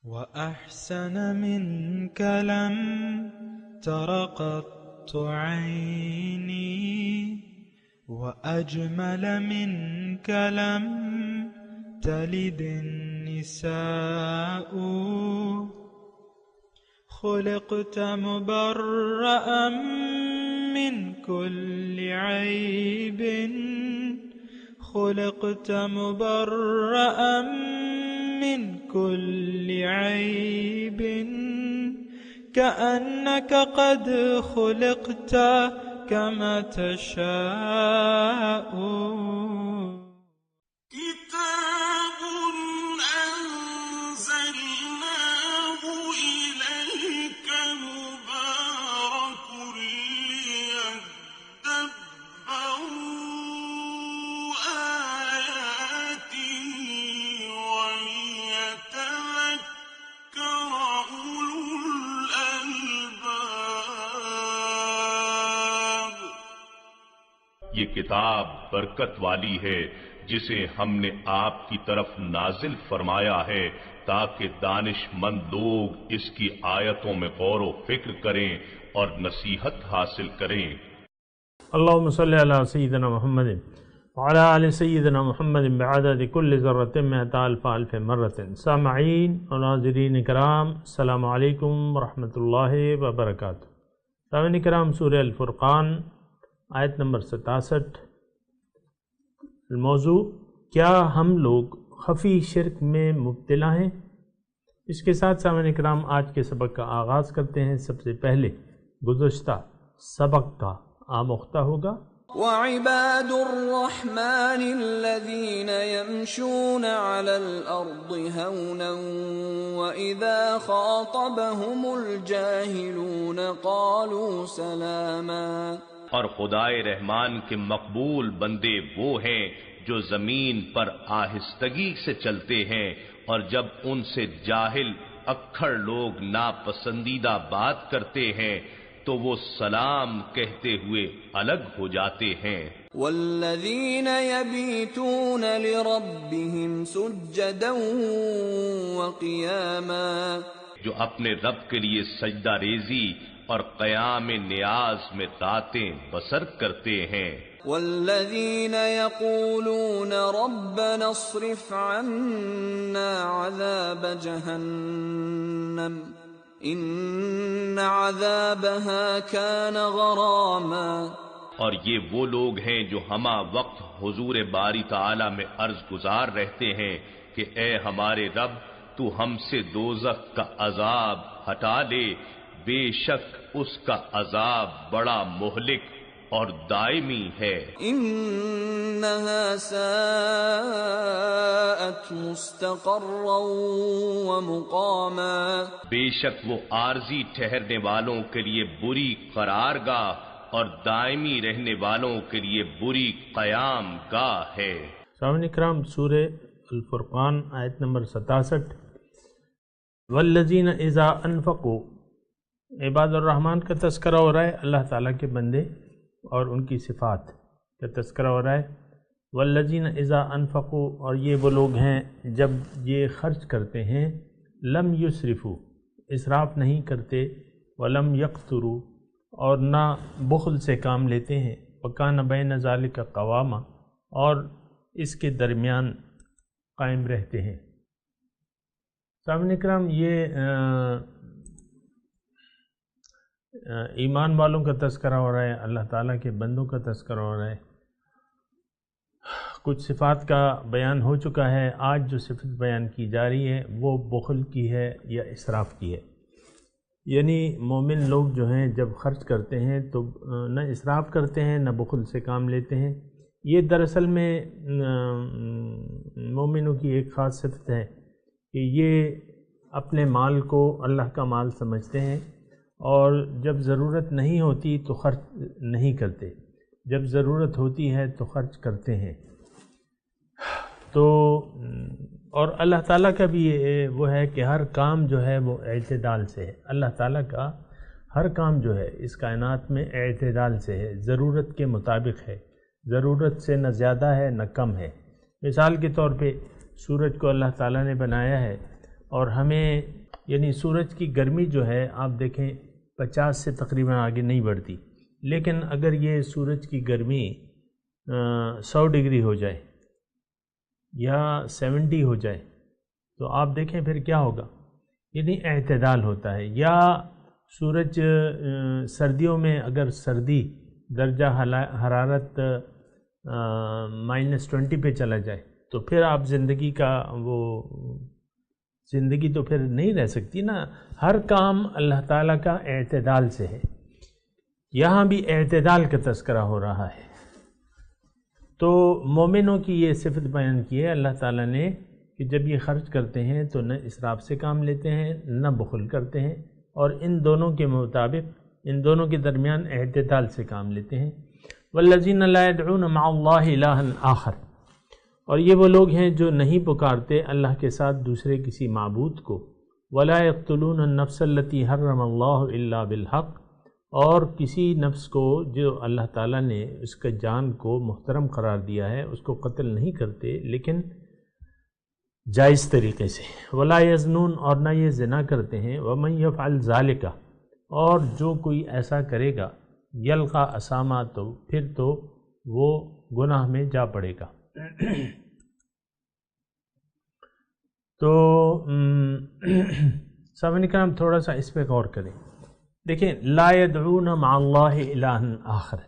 وأحسن منك لم تر قط عيني وأجمل منك لم تلد النساء خلقت مبرأ من كل عيب خلقت مبرأ من كل عيب كأنك قد خلقت كما تشاء كتاب أنزلناه إليك مبارك ليدبروا آياته وليتذكر أولو الألباب. یہ کتاب برکت والی ہے جسے ہم نے آپ کی طرف نازل فرمایا ہے تاکہ دانش مند لوگ اس کی آیتوں میں غور و فکر کریں اور نصیحت حاصل کریں. اللہم صلی علی سیدنا محمد وعلی آل سیدنا محمد بعدد کل ذرۃ مئۃ الف الف مرۃ. سامعین اور ناظرین کرام، السلام علیکم ورحمۃ اللہ وبرکاتہ. سامعین کرام، سورہ الفرقان آیت نمبر 67. الموضوع: کیا ہم لوگ خفی شرک میں مبتلا ہیں؟ اس کے ساتھ سامعین کرام آج کے سبق کا آغاز کرتے ہیں. سب سے پہلے گزشتہ سبق کا آموختہ ہوگا. وعباد الرحمن الذين يمشون على الأرض هونا وإذا خاطبهم الجاهلون قالوا سلاما. اور خدائے رحمان کے مقبول بندے وہ ہیں جو زمین پر آہستگی سے چلتے ہیں، اور جب ان سے جاہل اکھڑ لوگ ناپسندیدہ بات کرتے ہیں تو وہ سلام کہتے ہوئے الگ ہو جاتے ہیں. والذین یبیتون لربهم سجدا وقیاما. جو اپنے رب کے لیے سجدہ ریزی اور قیام نیاز میں راتیں بسر کرتے ہیں. والذین یقولون ربنا اصرف عنا عذاب جہنم ان عذابها كان غراما. اور یہ وہ لوگ ہیں جو ہمہ وقت حضور باری تعالی میں عرض گزار رہتے ہیں کہ اے ہمارے رب، تو ہم سے دوزخ کا عذاب ہٹا لے، بے شک اس کا عذاب بڑا مہلک اور دائمی ہے. انها ساءت مستقرا ومقاما. بے شک وہ عارضی ٹھہرنے والوں کے لیے بری قرارگاہ اور دائمی رہنے والوں کے لیے بری قیام گاہ ہے. سامعین کرام، سورہ الفرقان آیت نمبر 67. والذین اذا انفقوا، عباد الرحمن کا تذکرہ ہو رہا ہے، اللہ تعالیٰ کے بندے اور ان کی صفات کا تذکرہ ہو رہا ہے. والذین اذا انفقوا، اور یہ وہ لوگ ہیں جب یہ خرچ کرتے ہیں، لم یسرفوا، اسراف نہیں کرتے، ولم یقتروا، اور نہ بخل سے کام لیتے ہیں، وکان بین ذالک قواما، اور اس کے درمیان قائم رہتے ہیں. سامعین کرام، یہ ایمان والوں کا تذکرہ ہو رہا ہے، اللہ تعالیٰ کے بندوں کا تذکرہ ہو رہا ہے. کچھ صفات کا بیان ہو چکا ہے. آج جو صفت بیان کی جا رہی ہے وہ بخل کی ہے یا اسراف کی ہے. یعنی مومن لوگ جو ہیں جب خرچ کرتے ہیں تو نہ اسراف کرتے ہیں نہ بخل سے کام لیتے ہیں. یہ دراصل میں مومنوں کی ایک خاص صفت ہے کہ یہ اپنے مال کو اللہ کا مال سمجھتے ہیں، اور جب ضرورت نہیں ہوتی تو خرچ نہیں کرتے، جب ضرورت ہوتی ہے تو خرچ کرتے ہیں. تو اور اللہ تعالیٰ کا بھی وہ ہے کہ ہر کام جو ہے وہ اعتدال سے ہے. اللہ تعالیٰ کا ہر کام جو ہے اس کائنات میں اعتدال سے ہے، ضرورت کے مطابق ہے، ضرورت سے نہ زیادہ ہے نہ کم ہے. مثال کے طور پہ سورج کو اللہ تعالیٰ نے بنایا ہے اور ہمیں یعنی سورج کی گرمی جو ہے آپ دیکھیں 50 سے تقریباً آگے نہیں بڑھتی، لیکن اگر یہ سورج کی گرمی 100 ڈگری ہو جائے یا 70 ہو جائے تو آپ دیکھیں پھر کیا ہوگا، یعنی اعتدال ہوتا ہے۔ یا سورج سردیوں میں اگر سردی درجہ حرارت -20 پہ چلا جائے تو پھر آپ زندگی تو پھر نہیں رہ سکتی نا۔ ہر کام اللہ تعالیٰ کا اعتدال سے ہے، یہاں بھی اعتدال کا تذکرہ ہو رہا ہے۔ تو مومنوں کی یہ صفت بیان کی ہے اللہ تعالیٰ نے کہ جب یہ خرچ کرتے ہیں تو نہ اسراف سے کام لیتے ہیں نہ بخل کرتے ہیں، اور ان دونوں کے مطابق ان دونوں کے درمیان اعتدال سے کام لیتے ہیں۔ والذین لا يدعون مع اللہ الہا آخر، اور یہ وہ لوگ ہیں جو نہیں پکارتے اللہ کے ساتھ دوسرے کسی معبود کو۔ ولا يقتلون النفس التي حرم اللہ الا بالحق، اور کسی نفس کو جو اللہ تعالیٰ نے اس کا جان کو محترم قرار دیا ہے اس کو قتل نہیں کرتے لیکن جائز طریقے سے۔ ولا یزنون، اور نہ یہ زنا کرتے ہیں۔ ومن یفعل ذالک، اور جو کوئی ایسا کرے گا یلقا اسامہ، تو پھر تو وہ گناہ میں جا پڑے گا۔ تو سامعین کرام تھوڑا سا اس پہ غور کریں، دیکھیں لا يدعون مع اللہ الہا آخر،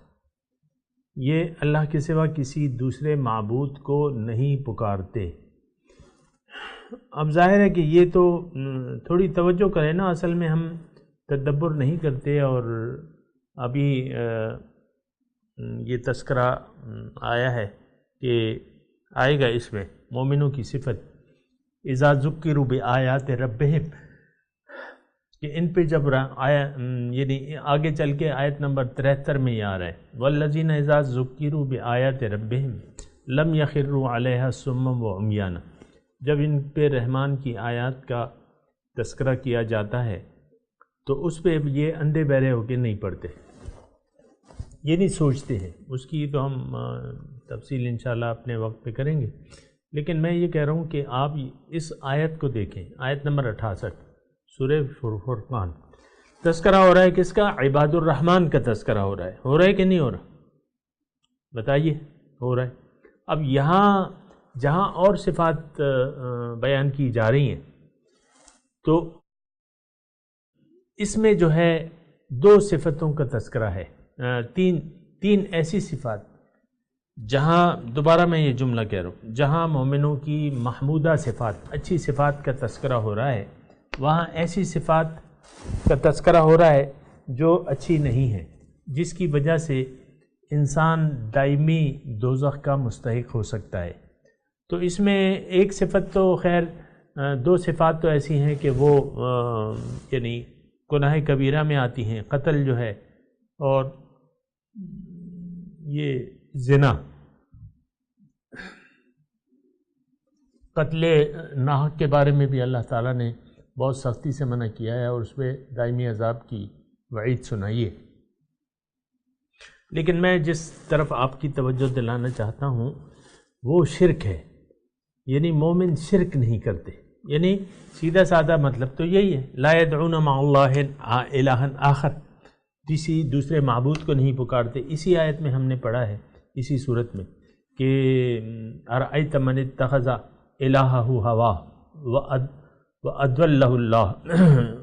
یہ اللہ کے سوا کسی دوسرے معبود کو نہیں پکارتے۔ اب ظاہر ہے کہ یہ تو تھوڑی توجہ کریں نا، اصل میں ہم تدبر نہیں کرتے، اور ابھی یہ تذکرہ آیا ہے کہ آئے گا اس میں مومنوں کی صفت، اذا ذکروا بآیات ربہم، کہ ان پہ جب یعنی آگے چل کے آیت نمبر 73 میں یہ آ رہا ہے والذین اذا ذکروا بآیات ربہم لم یخروا علیہا صما وعمیانا، جب ان پہ رحمان کی آیات کا تذکرہ کیا جاتا ہے تو اس پہ یہ اندھے بہرے ہو کے نہیں پڑھتے، یہ نہیں سوچتے ہیں۔ اس کی تو ہم تفصیل انشاءاللہ اپنے وقت پہ کریں گے، لیکن میں یہ کہہ رہا ہوں کہ آپ اس آیت کو دیکھیں، آیت نمبر 68 سورہ فرقان، تذکرہ ہو رہا ہے کس کا؟ عباد الرحمن کا تذکرہ ہو رہا ہے کہ نہیں ہو رہا؟ بتائیے، ہو رہا ہے۔ اب یہاں جہاں اور صفات بیان کی جا رہی ہیں تو اس میں جو ہے 2 صفتوں کا تذکرہ ہے، تین ایسی صفات جہاں دوبارہ میں یہ جملہ کہہ رہا ہوں، جہاں مومنوں کی محمودہ صفات، اچھی صفات کا تذکرہ ہو رہا ہے، وہاں ایسی صفات کا تذکرہ ہو رہا ہے جو اچھی نہیں ہے، جس کی وجہ سے انسان دائمی دوزخ کا مستحق ہو سکتا ہے۔ تو اس میں ایک صفت تو خیر 2 صفات تو ایسی ہیں کہ وہ یعنی گناہ کبیرہ میں آتی ہیں، قتل جو ہے اور یہ زنا، قتل ناحق کے بارے میں بھی اللہ تعالیٰ نے بہت سختی سے منع کیا ہے اور اس پہ دائمی عذاب کی وعید سنائی ہے۔ لیکن میں جس طرف آپ کی توجہ دلانا چاہتا ہوں وہ شرک ہے، یعنی مومن شرک نہیں کرتے، یعنی سیدھا سادہ مطلب تو یہی ہے، لا يدعون مع اللہ الہا آخر، کسی دوسرے معبود کو نہیں پکارتے۔ اسی آیت میں ہم نے پڑھا ہے، اسی صورت میں کہ ارأیت من اتخذ الہہ ہواہ وأضلہ اللہ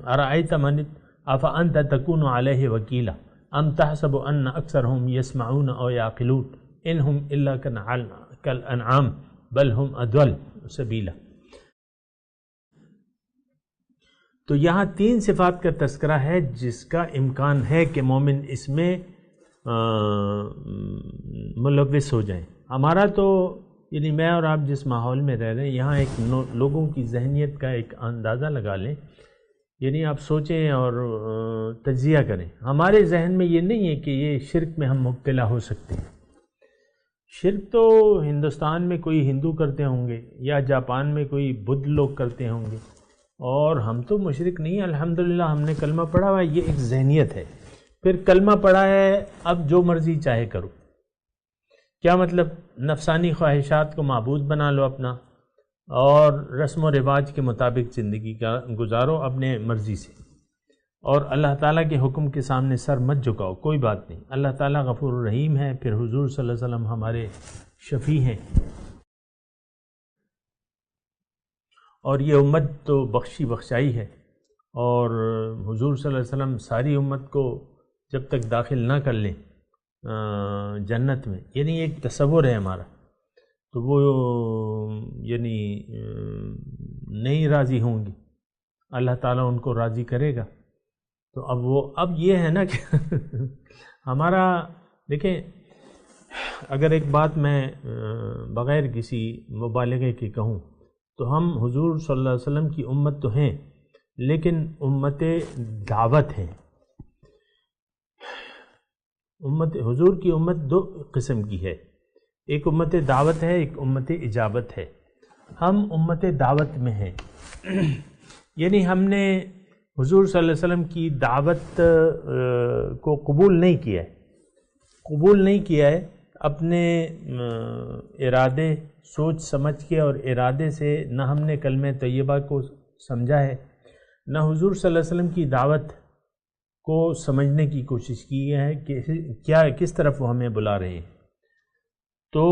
ارأیت من افأنت تکون علیہ وکیلا ام تحسب ان اکثرهم یسمعون او یعقلون انہم الا کالانعام بل ہم اضل سبیلا۔ تو یہاں 3 صفات کا تذکرہ ہے جس کا امکان ہے کہ مومن اس میں ملوث ہو جائیں۔ ہمارا تو یعنی میں اور آپ جس ماحول میں رہ رہے ہیں یہاں ایک لوگوں کی ذہنیت کا ایک اندازہ لگا لیں، یعنی آپ سوچیں اور تجزیہ کریں۔ ہمارے ذہن میں یہ نہیں ہے کہ یہ شرک میں ہم مبتلا ہو سکتے ہیں۔ شرک تو ہندوستان میں کوئی ہندو کرتے ہوں گے یا جاپان میں کوئی بدھ لوگ کرتے ہوں گے، اور ہم تو مشرک نہیں، الحمدللہ ہم نے کلمہ پڑھا ہوا ہے۔ یہ ایک ذہنیت ہے، پھر کلمہ پڑھا ہے اب جو مرضی چاہے کرو، کیا مطلب؟ نفسانی خواہشات کو معبود بنا لو اپنا، اور رسم و رواج کے مطابق زندگی کا گزارو اپنے مرضی سے، اور اللہ تعالیٰ کے حکم کے سامنے سر مت جھکاؤ، کوئی بات نہیں، اللہ تعالیٰ غفور الرحیم ہے، پھر حضور صلی اللہ علیہ وسلم ہمارے شفیع ہیں، اور یہ امت تو بخشی بخشائی ہے، اور حضور صلی اللہ علیہ وسلم ساری امت کو جب تک داخل نہ کر لیں جنت میں، یعنی ایک تصور ہے ہمارا، تو وہ یعنی نہیں راضی ہوں گی، اللہ تعالیٰ ان کو راضی کرے گا۔ تو اب یہ ہے نا کہ ہمارا دیکھیں، اگر ایک بات میں بغیر کسی مبالغے کے کہوں تو ہم حضور صلی اللہ علیہ وسلم کی امت تو ہیں، لیکن امت دعوت ہے۔ امت حضور کی امت دو قسم کی ہے، ایک امت دعوت ہے، ایک امت اجابت ہے۔ ہم امت دعوت میں ہیں، یعنی ہم نے حضور صلی اللہ علیہ وسلم کی دعوت کو قبول نہیں کیا ہے اپنے ارادے، سوچ سمجھ کے اور ارادے سے، نہ ہم نے کلمہ طیبہ کو سمجھا ہے، نہ حضور صلی اللہ علیہ وسلم کی دعوت کو سمجھنے کی کوشش کی ہے کہ کس طرف وہ ہمیں بلا رہے ہیں۔ تو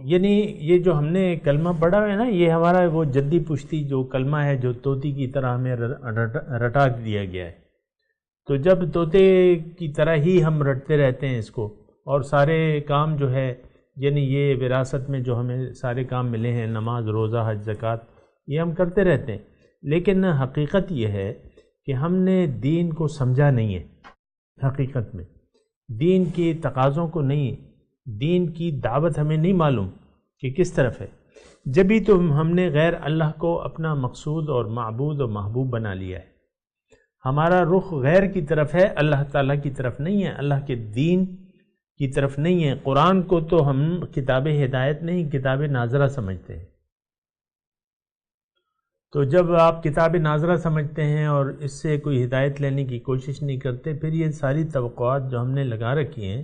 یعنی یہ جو ہم نے کلمہ پڑھا ہے نا، یہ ہمارا وہ جدی پشتی جو کلمہ ہے جو طوطی کی طرح ہمیں رٹا دیا گیا ہے، تو جب طوطے کی طرح ہی ہم رٹتے رہتے ہیں اس کو، اور سارے کام جو ہے یعنی یہ وراثت میں جو ہمیں سارے کام ملے ہیں، نماز، روزہ، حج، زکوٰۃ، یہ ہم کرتے رہتے ہیں، لیکن حقیقت یہ ہے کہ ہم نے دین کو سمجھا نہیں ہے۔ حقیقت میں دین کے تقاضوں کو نہیں، دین کی دعوت ہمیں نہیں معلوم کہ کس طرف ہے، جبھی تو ہم نے غیر اللہ کو اپنا مقصود اور معبود اور محبوب بنا لیا ہے۔ ہمارا رخ غیر کی طرف ہے، اللہ تعالیٰ کی طرف نہیں ہے، اللہ کے دین کی طرف نہیں ہے۔ قرآن کو تو ہم کتاب ہدایت نہیں، کتاب ناظرہ سمجھتے ہیں۔ تو جب آپ کتاب ناظرہ سمجھتے ہیں اور اس سے کوئی ہدایت لینے کی کوشش نہیں کرتے، پھر یہ ساری توقعات جو ہم نے لگا رکھی ہیں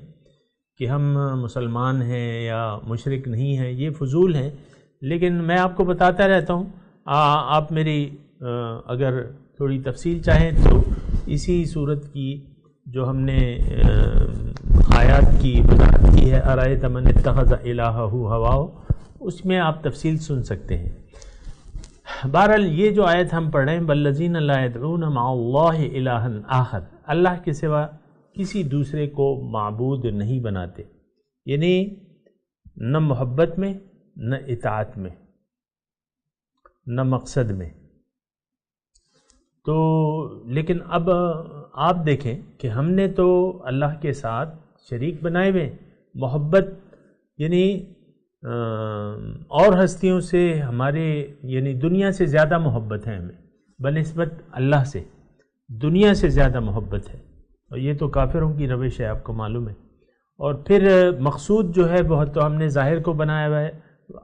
کہ ہم مسلمان ہیں یا مشرک نہیں ہیں، یہ فضول ہیں۔ لیکن میں آپ کو بتاتا رہتا ہوں، آپ میری اگر تھوڑی تفصیل چاہیں تو اسی صورت کی جو ہم نے آیات کی وضاحت کی ہے، ارأیت من اتخذ الہہ ہواہ، اس میں آپ تفصیل سن سکتے ہیں۔ بہرحال یہ جو آیت ہم پڑھ رہے ہیں، والذین لا یدعون مع اللہ الہا آخر، اللہ کے سوا کسی دوسرے کو معبود نہیں بناتے، یعنی نہ محبت میں، نہ اطاعت میں، نہ مقصد میں۔ تو لیکن اب آپ دیکھیں کہ ہم نے تو اللہ کے ساتھ شریک بنائے ہوئے، محبت یعنی اور ہستیوں سے ہمارے یعنی دنیا سے زیادہ محبت ہے ہمیں، بنسبت اللہ سے دنیا سے زیادہ محبت ہے، اور یہ تو کافروں کی روش ہے، آپ کو معلوم ہے۔ اور پھر مقصود جو ہے بہت، تو ہم نے ظاہر کو بنایا ہوا ہے،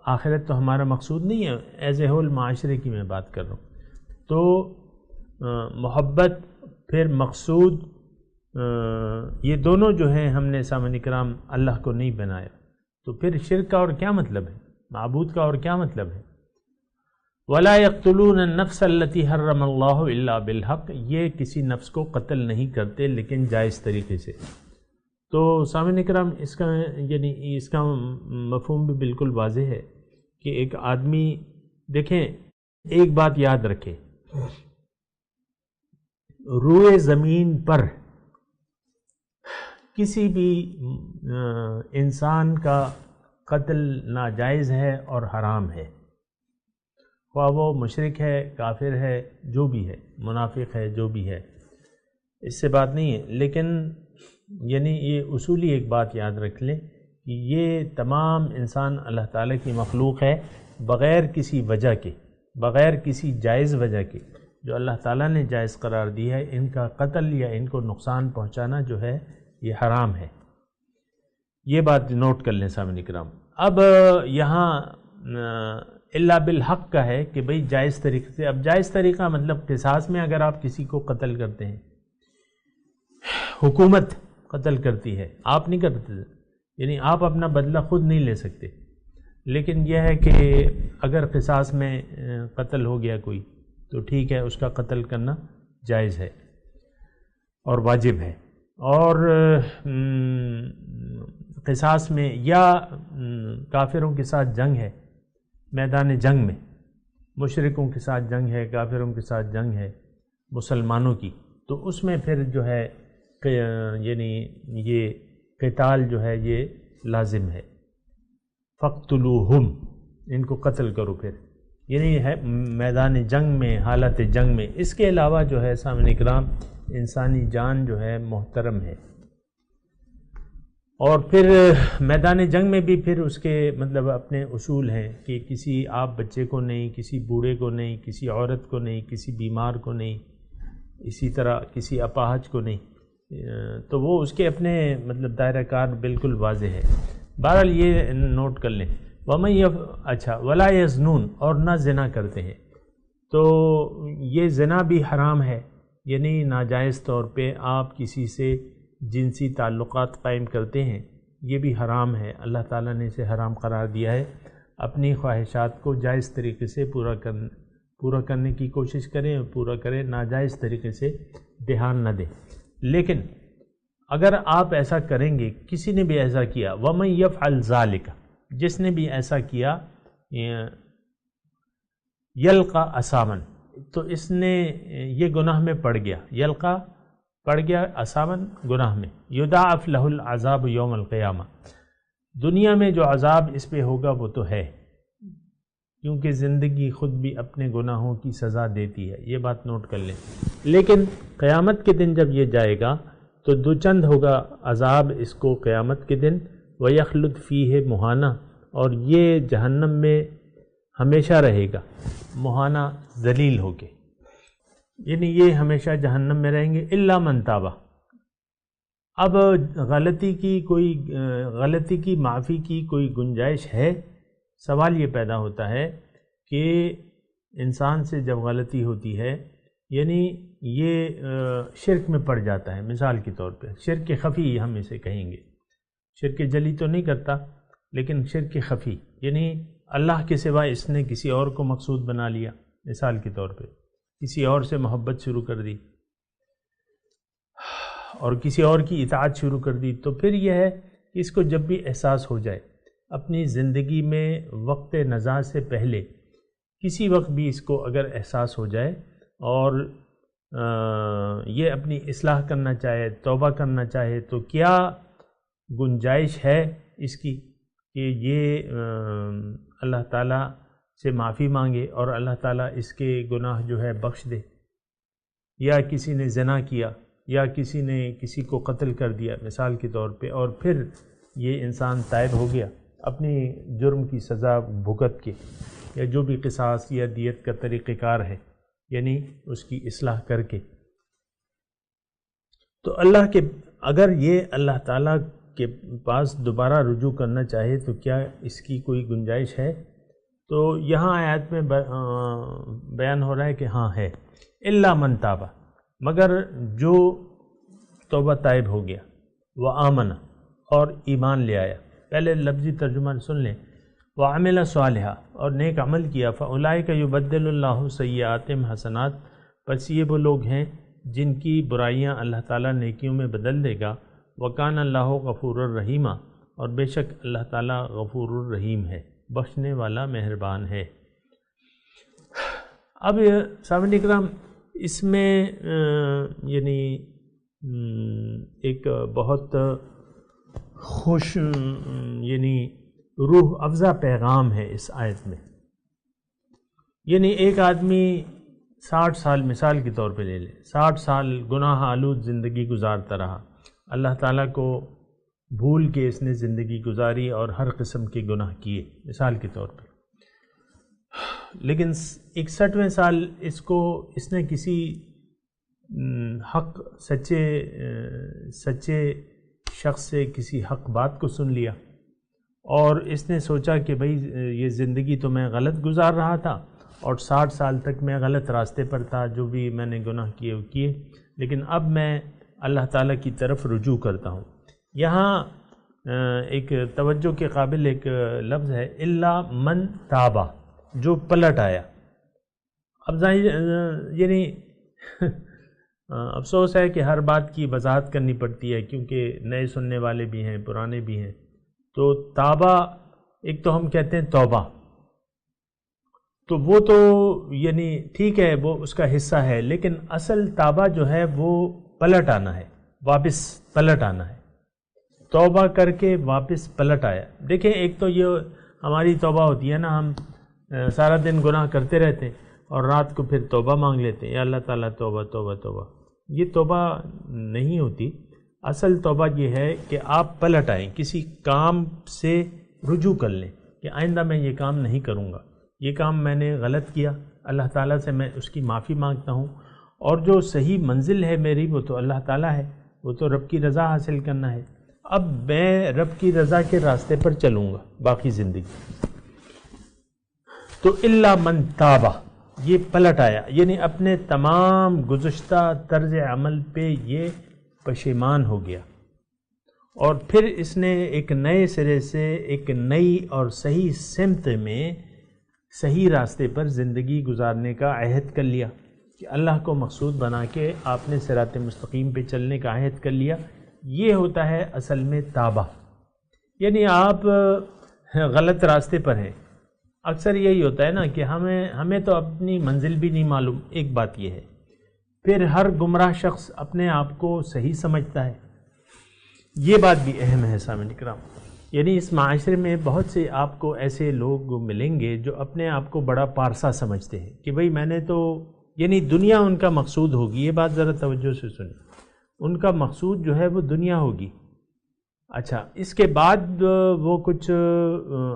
آخرت تو ہمارا مقصود نہیں ہے، ایز اے ہول معاشرے کی میں بات کر رہا ہوں۔ تو محبت پھر مقصود، یہ دونوں جو ہیں ہم نے سامعین کرام اللہ کو نہیں بنایا، تو پھر شرک کا اور کیا مطلب ہے، معبود کا اور کیا مطلب ہے؟ وَلَا يَقْتُلُونَ النَّفْسَ الَّتِي حَرَّمَ اللَّهُ إِلَّا بِالْحَقِّ، یہ کسی نفس کو قتل نہیں کرتے لیکن جائز طریقے سے۔ تو سامعین کرام اس کا یعنی اس کا مفہوم بھی بالکل واضح ہے کہ ایک آدمی، دیکھیں ایک بات یاد رکھیں، روئے زمین پر کسی بھی انسان کا قتل ناجائز ہے اور حرام ہے، خواہ وہ مشرک ہے، کافر ہے، جو بھی ہے، منافق ہے، جو بھی ہے، اس سے بات نہیں ہے۔ لیکن یعنی یہ اصولی ایک بات یاد رکھ لیں کہ یہ تمام انسان اللہ تعالیٰ کی مخلوق ہے، بغیر کسی وجہ کے، بغیر کسی جائز وجہ کے، جو اللہ تعالیٰ نے جائز قرار دی ہے، ان کا قتل یا ان کو نقصان پہنچانا جو ہے یہ حرام ہے۔ یہ بات نوٹ کر لیں سامعین کرام۔ اب یہاں الا بالحق کا ہے کہ بھئی جائز طریقے سے، اب جائز طریقہ مطلب قصاص میں اگر آپ کسی کو قتل کرتے ہیں، حکومت قتل کرتی ہے، آپ نہیں کرتے، یعنی آپ اپنا بدلہ خود نہیں لے سکتے، لیکن یہ ہے کہ اگر قصاص میں قتل ہو گیا کوئی تو ٹھیک ہے، اس کا قتل کرنا جائز ہے اور واجب ہے. اور قصاص میں یا کافروں کے ساتھ جنگ ہے، میدان جنگ میں مشرکوں کے ساتھ جنگ ہے، کافروں کے ساتھ جنگ ہے مسلمانوں کی، تو اس میں پھر جو ہے یعنی یہ قتال جو ہے یہ لازم ہے. فَاقْتُلُوهُمْ، ان کو قتل کرو پھر، یعنی ہے میدان جنگ میں، حالت جنگ میں. اس کے علاوہ جو ہے سامعین کرام انسانی جان جو ہے محترم ہے. اور پھر میدان جنگ میں بھی پھر اس کے مطلب اپنے اصول ہیں کہ کسی آپ بچے کو نہیں، کسی بوڑھے کو نہیں، کسی عورت کو نہیں، کسی بیمار کو نہیں، اسی طرح کسی اپاہج کو نہیں. تو وہ اس کے اپنے مطلب دائرہ کار بالکل واضح ہے. بہرحال یہ نوٹ کر لیں. اچھا ولا یزنون، اور نہ زنا کرتے ہیں. تو یہ زنا بھی حرام ہے، یعنی ناجائز طور پہ آپ کسی سے جنسی تعلقات قائم کرتے ہیں، یہ بھی حرام ہے. اللہ تعالیٰ نے اسے حرام قرار دیا ہے. اپنی خواہشات کو جائز طریقے سے پورا کرنے کی کوشش کریں اور پورا کریں، ناجائز طریقے سے دھیان نہ دیں. لیکن اگر آپ ایسا کریں گے، کسی نے بھی ایسا کیا، وَمَن يَفْعَلْ ذَلِكَ، جس نے بھی ایسا کیا، یلقا اسامن، تو اس نے یہ گناہ میں پڑ گیا. یلقا پڑ گیا، اسامن گناہ میں. یضاعف لہ العذاب یوم القیامہ، دنیا میں جو عذاب اس پہ ہوگا وہ تو ہے، کیونکہ زندگی خود بھی اپنے گناہوں کی سزا دیتی ہے. یہ بات نوٹ کر لیں. لیکن قیامت کے دن جب یہ جائے گا تو دو چند ہوگا عذاب اس کو قیامت کے دن. وَيَخْلُدْ فِيهِ مُحَانَہ، اور یہ جہنم میں ہمیشہ رہے گا، مہانہ ذلیل ہو کے، یعنی یہ ہمیشہ جہنم میں رہیں گے. الا من تابہ، اب غلطی کی معافی کی کوئی گنجائش ہے؟ سوال یہ پیدا ہوتا ہے کہ انسان سے جب غلطی ہوتی ہے، یعنی یہ شرک میں پڑ جاتا ہے. مثال کے طور پہ شرک خفی ہم اسے کہیں گے، شرک جلی تو نہیں کرتا لیکن شرک خفی، یعنی اللہ کے سوا اس نے کسی اور کو مقصود بنا لیا. مثال کے طور پہ کسی اور سے محبت شروع کر دی اور کسی اور کی اطاعت شروع کر دی. تو پھر یہ ہے کہ اس کو جب بھی احساس ہو جائے اپنی زندگی میں وقت نزاع سے پہلے، کسی وقت بھی اس کو اگر احساس ہو جائے اور یہ اپنی اصلاح کرنا چاہے، توبہ کرنا چاہے، تو کیا گنجائش ہے اس کی کہ یہ اللہ تعالیٰ سے معافی مانگے اور اللہ تعالیٰ اس کے گناہ جو ہے بخش دے. یا کسی نے زنا کیا، یا کسی نے کسی کو قتل کر دیا مثال کے طور پہ، اور پھر یہ انسان تائب ہو گیا اپنی جرم کی سزا بھگت کے، یا جو بھی قصاص یا دیت کا طریقہ کار ہے، یعنی اس کی اصلاح کر کے. تو اگر یہ اللہ تعالیٰ کے پاس دوبارہ رجوع کرنا چاہے تو کیا اس کی کوئی گنجائش ہے؟ تو یہاں آیات میں بیان ہو رہا ہے کہ ہاں ہے. الا من تابہ، مگر جو توبہ طائب ہو گیا، وآمن، اور ایمان لے آیا. پہلے لفظی ترجمہ سن لیں. وعمل صالحا، اور نیک عمل کیا. فاولئک یبدل اللہ سیئاتہم حسنات، پس یہ وہ لوگ ہیں جن کی برائیاں اللہ تعالیٰ نیکیوں میں بدل دے گا. وکان اللہ غفور الرحیم، اور بے شک اللہ تعالیٰ غفور الرحیم ہے، بخشنے والا مہربان ہے. اب سامعین کرام اس میں یعنی ایک بہت خوش یعنی روح افزا پیغام ہے اس آیت میں. یعنی ایک آدمی 60 سال مثال کے طور پہ لے لیں، 60 سال گناہ آلود زندگی گزارتا رہا، اللہ تعالیٰ کو بھول کے اس نے زندگی گزاری اور ہر قسم کے گناہ کیے مثال کے طور پہ. لیکن 61ویں سال اس نے کسی سچے شخص سے کسی حق بات کو سن لیا، اور اس نے سوچا کہ بھئی یہ زندگی تو میں غلط گزار رہا تھا اور 60 سال تک میں غلط راستے پر تھا، جو بھی میں نے گناہ کیے وہ کیے، لیکن اب میں اللہ تعالیٰ کی طرف رجوع کرتا ہوں. یہاں ایک توجہ کے قابل ایک لفظ ہے، الا من تابا، جو پلٹ آیا۔ اب یعنی افسوس ہے کہ ہر بات کی وضاحت کرنی پڑتی ہے، کیونکہ نئے سننے والے بھی ہیں، پرانے بھی ہیں۔ تو تابا، ایک تو ہم کہتے ہیں توبہ، تو وہ تو یعنی ٹھیک ہے، وہ اس کا حصہ ہے، لیکن اصل تابہ جو ہے وہ پلٹ آنا ہے، واپس پلٹ آنا ہے۔ توبہ کر کے واپس پلٹ آیا۔ دیکھیں، ایک تو یہ ہماری توبہ ہوتی ہے نا، ہم سارا دن گناہ کرتے رہتے ہیں اور رات کو پھر توبہ مانگ لیتے ہیں، یا اللہ تعالیٰ توبہ توبہ توبہ۔ یہ توبہ نہیں ہوتی۔ اصل توبہ یہ ہے کہ آپ پلٹ آئیں، کسی کام سے رجوع کر لیں کہ آئندہ میں یہ کام نہیں کروں گا، یہ کام میں نے غلط کیا، اللہ تعالیٰ سے میں اس کی معافی مانگتا ہوں، اور جو صحیح منزل ہے میری وہ تو اللہ تعالیٰ ہے، وہ تو رب کی رضا حاصل کرنا ہے۔ اب میں رب کی رضا کے راستے پر چلوں گا باقی زندگی۔ تو الا من تابہ، یہ پلٹ آیا، یعنی اپنے تمام گزشتہ طرز عمل پہ یہ پشیمان ہو گیا، اور پھر اس نے ایک نئے سرے سے ایک نئی اور صحیح سمت میں، صحیح راستے پر زندگی گزارنے کا عہد کر لیا، کہ اللہ کو مقصود بنا کے آپ نے صراط مستقیم پہ چلنے کا عہد کر لیا۔ یہ ہوتا ہے اصل میں توبہ، یعنی آپ غلط راستے پر ہیں۔ اکثر یہی ہوتا ہے نا کہ ہمیں تو اپنی منزل بھی نہیں معلوم، ایک بات یہ ہے۔ پھر ہر گمراہ شخص اپنے آپ کو صحیح سمجھتا ہے، یہ بات بھی اہم ہے سامعین کرام۔ یعنی اس معاشرے میں بہت سے آپ کو ایسے لوگ ملیں گے جو اپنے آپ کو بڑا پارسا سمجھتے ہیں کہ بھئی میں نے تو، یعنی دنیا ان کا مقصود ہوگی۔ یہ بات ذرا توجہ سے سنیں، ان کا مقصود جو ہے وہ دنیا ہوگی۔ اچھا، اس کے بعد وہ کچھ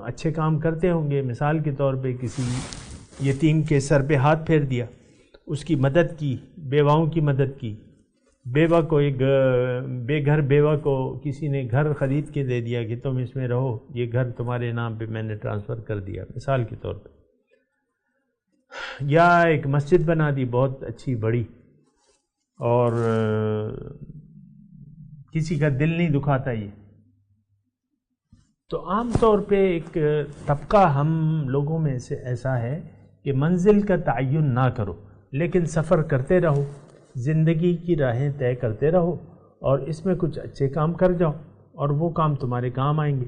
اچھے کام کرتے ہوں گے، مثال کے طور پہ کسی یتیم کے سر پہ ہاتھ پھیر دیا، اس کی مدد کی، بیواؤں کی مدد کی، بیوہ کو، ایک بے گھر بیوہ کو کسی نے گھر خرید کے دے دیا کہ تم اس میں رہو، یہ گھر تمہارے نام پہ میں نے ٹرانسفر کر دیا، مثال کے طور پہ۔ یا ایک مسجد بنا دی بہت اچھی بڑی، اور کسی کا دل نہیں دکھاتا یہ۔ تو عام طور پہ ایک طبقہ ہم لوگوں میں سے ایسا ہے کہ منزل کا تعین نہ کرو، لیکن سفر کرتے رہو، زندگی کی راہیں طے کرتے رہو، اور اس میں کچھ اچھے کام کر جاؤ، اور وہ کام تمہارے کام آئیں گے۔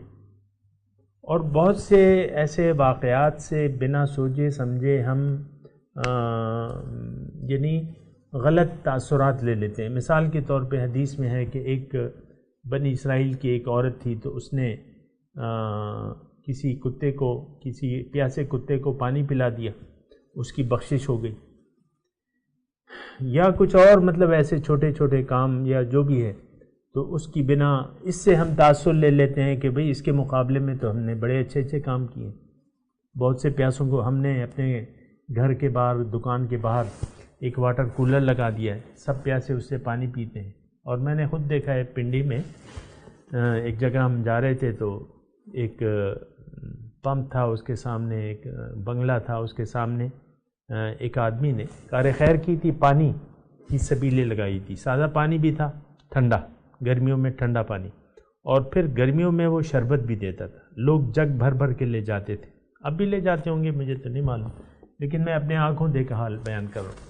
اور بہت سے ایسے واقعات سے بنا سوچے سمجھے ہم یعنی غلط تاثرات لے لیتے ہیں۔ مثال کے طور پہ حدیث میں ہے کہ ایک بنی اسرائیل کی ایک عورت تھی، تو اس نے کسی کتے کو، کسی پیاسے کتے کو پانی پلا دیا، اس کی بخشش ہو گئی، یا کچھ اور مطلب ایسے چھوٹے چھوٹے کام یا جو بھی ہے، تو اس کی بنا اس سے ہم تاثر لے لیتے ہیں کہ بھئی اس کے مقابلے میں تو ہم نے بڑے اچھے اچھے کام کیے۔ بہت سے پیاسوں کو ہم نے اپنے گھر کے باہر، دکان کے باہر ایک واٹر کولر لگا دیا ہے، سب پیاسے اس سے پانی پیتے ہیں۔ اور میں نے خود دیکھا ہے پنڈی میں ایک جگہ ہم جا رہے تھے، تو ایک پمپ تھا، اس کے سامنے ایک بنگلہ تھا، اس کے سامنے ایک آدمی نے کار خیر کی تھی، پانی کی سبیلیں لگائی تھی، سادہ پانی بھی تھا، ٹھنڈا، گرمیوں میں ٹھنڈا پانی، اور پھر گرمیوں میں وہ شربت بھی دیتا تھا، لوگ جگ بھر بھر کے لے جاتے تھے، اب بھی لے جاتے ہوں گے مجھے تو نہیں معلوم، لیکن میں اپنے آنکھوں دیکھا حال بیان کر رہا ہوں۔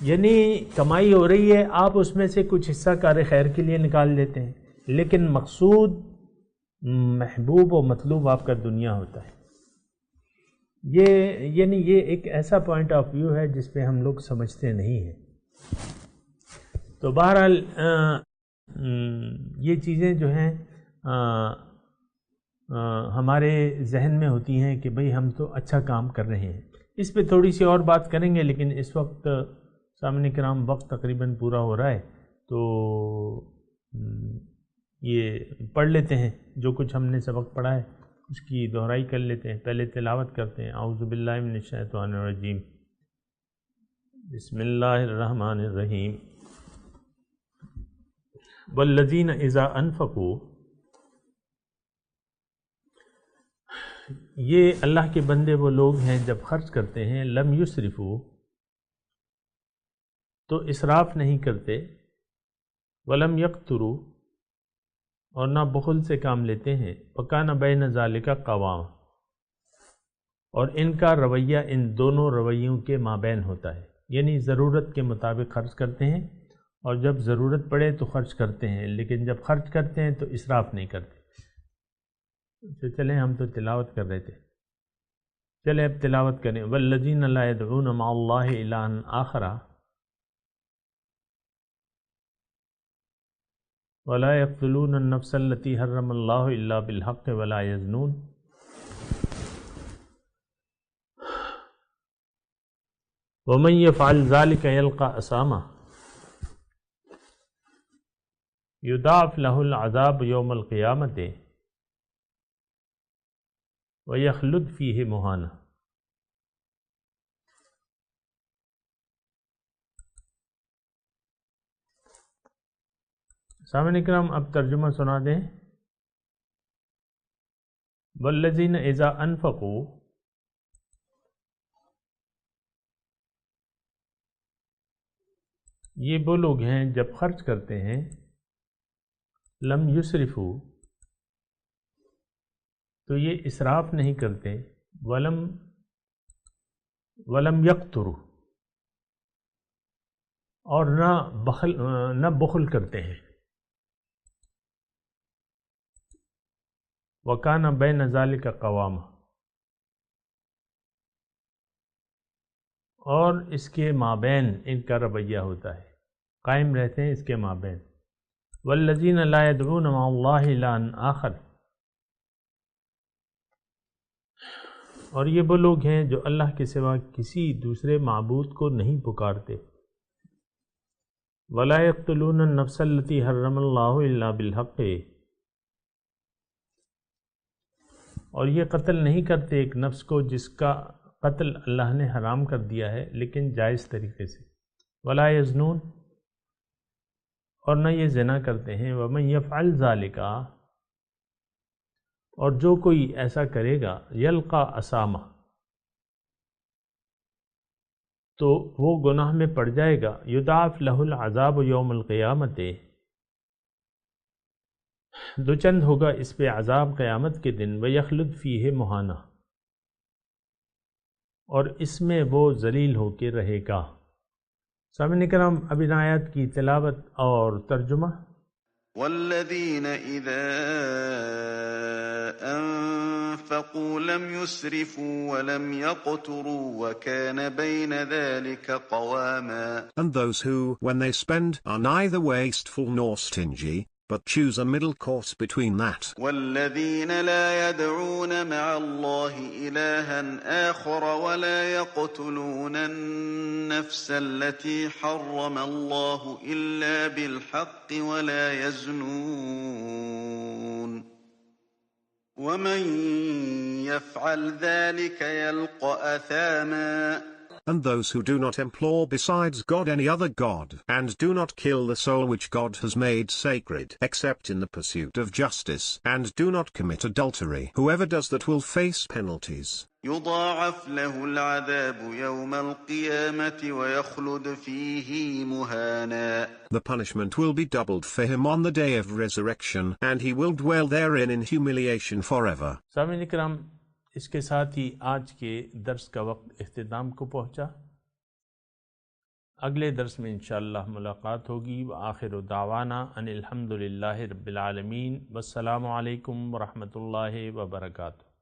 یعنی کمائی ہو رہی ہے، آپ اس میں سے کچھ حصہ کار خیر کے لیے نکال لیتے ہیں، لیکن مقصود، محبوب و مطلوب آپ کا دنیا ہوتا ہے۔ یعنی یہ ایک ایسا پوائنٹ آف ویو ہے جس پہ ہم لوگ سمجھتے نہیں ہیں۔ تو بہرحال یہ چیزیں جو ہیں ہمارے ذہن میں ہوتی ہیں کہ بھئی ہم تو اچھا کام کر رہے ہیں۔ اس پہ تھوڑی سی اور بات کریں گے، لیکن اس وقت سامعین کرام وقت تقریباً پورا ہو رہا ہے، تو یہ پڑھ لیتے ہیں جو کچھ ہم نے سبق پڑھا ہے، اس کی دہرائی کر لیتے ہیں۔ پہلے تلاوت کرتے ہیں، اعوذ باللہ من الشیطان الرجیم، بسم اللہ الرحمن الرحیم۔ والذین اذا انفقوا، یہ اللہ کے بندے وہ لوگ ہیں جب خرچ کرتے ہیں، لم یسرفوا، تو اسراف نہیں کرتے، ولم یقتروا، اور نہ بخل سے کام لیتے ہیں، وَكَانَ بَيْنَ ذَلِكَ قَوَامًا، اور ان کا رویہ ان دونوں رویوں کے مابین ہوتا ہے، یعنی ضرورت کے مطابق خرچ کرتے ہیں، اور جب ضرورت پڑے تو خرچ کرتے ہیں، لیکن جب خرچ کرتے ہیں تو اسراف نہیں کرتے۔ تو چلیں، ہم تو تلاوت کر رہے تھے، چلیں اب تلاوت کریں۔ وَالَّذِينَ لَا يَدْعُونَ مَعَ اللَّهِ إِلَٰهًا آخَرَ وَلَا يَقْتُلُونَ النَّفْسَ الَّتِي حَرَّمَ اللَّهُ إِلَّا بِالْحَقِّ وَلَا يَزْنُونَ وَمَن يَفْعَلْ ذَلِكَ يَلْقَ أَثَامًا يُضَاعَفْ لَهُ الْعَذَابُ يَوْمَ الْقِيَامَةِ وَيَخْلُدْ فِيهِ مُهَانًا۔ سامعین اکرام، اب ترجمہ سنا دیں۔ والذین اذا انفقوا، یہ وہ لوگ ہیں جب خرچ کرتے ہیں، لم یسرفوا، تو یہ اسراف نہیں کرتے، ولم یقتروا، اور نہ بخل کرتے ہیں، وَكَانَ بَيْنَ ذَلِكَ قَوَامًا، اور اس کے مابین ان کا رویہ ہوتا ہے، قائم رہتے ہیں اس کے مابین۔ وَالَّذِينَ لَا يَدْعُونَ مَعَ اللَّهِ إِلَٰهًا آخَرَ، اور یہ وہ لوگ ہیں جو اللہ کے سوا کسی دوسرے معبود کو نہیں پکارتے۔ وَلَا يَقْتُلُونَ النَّفْسَ الَّتِي حَرَّمَ اللَّهُ إِلَّا بِالْحَقِّ، اور یہ قتل نہیں کرتے ایک نفس کو جس کا قتل اللہ نے حرام کر دیا ہے لیکن جائز طریقے سے۔ وَلَا يَزْنُونَ، اور نہ یہ زنا کرتے ہیں۔ وَمَن يَفْعَلْ ذَلِكَ، اور جو کوئی ایسا کرے گا، يَلْقَى أَثَامًا، تو وہ گناہ میں پڑ جائے گا۔ يُضَاعَفْ لَهُ الْعَذَابُ يَوْمَ الْقِيَامَةِ، دوچند ہوگا اس پہ عذاب قیامت کے دن۔ وَيَخْلُدْ فِيهِ مُهَانًا، اور اس میں وہ ذلیل ہو کے رہے گا۔ سامعین کرام، اب ان آیات کی تلاوت اور ترجمہ۔ والذین اذا انفقوا لم يسرفوا ولم يقتروا وكان بين ذلك قواما. And those who, when they spend, are neither wasteful nor stingy, but choose a middle course between that. والذين لا يدعون مع الله إلها آخر ولا يقتلون النفس التي حرم الله إلا بالحق ولا يزنون ومن يفعل ذلك يلقى أثاما. And those who do not implore besides God any other God, and do not kill the soul which God has made sacred except in the pursuit of justice, and do not commit adultery, whoever does that will face penalties. يضاعف له العذاب يوم القيامة ويخلد فيه مهانا. The punishment will be doubled for him on the day of resurrection, and he will dwell therein in humiliation forever. سامعین اکرام، اس کے ساتھ ہی آج کے درس کا وقت اختتام کو پہنچا۔ اگلے درس میں انشاءاللہ ملاقات ہوگی۔ وآخر دعوانا ان الحمد للہ رب العالمین، والسلام علیکم ورحمۃ اللہ وبرکاتہ۔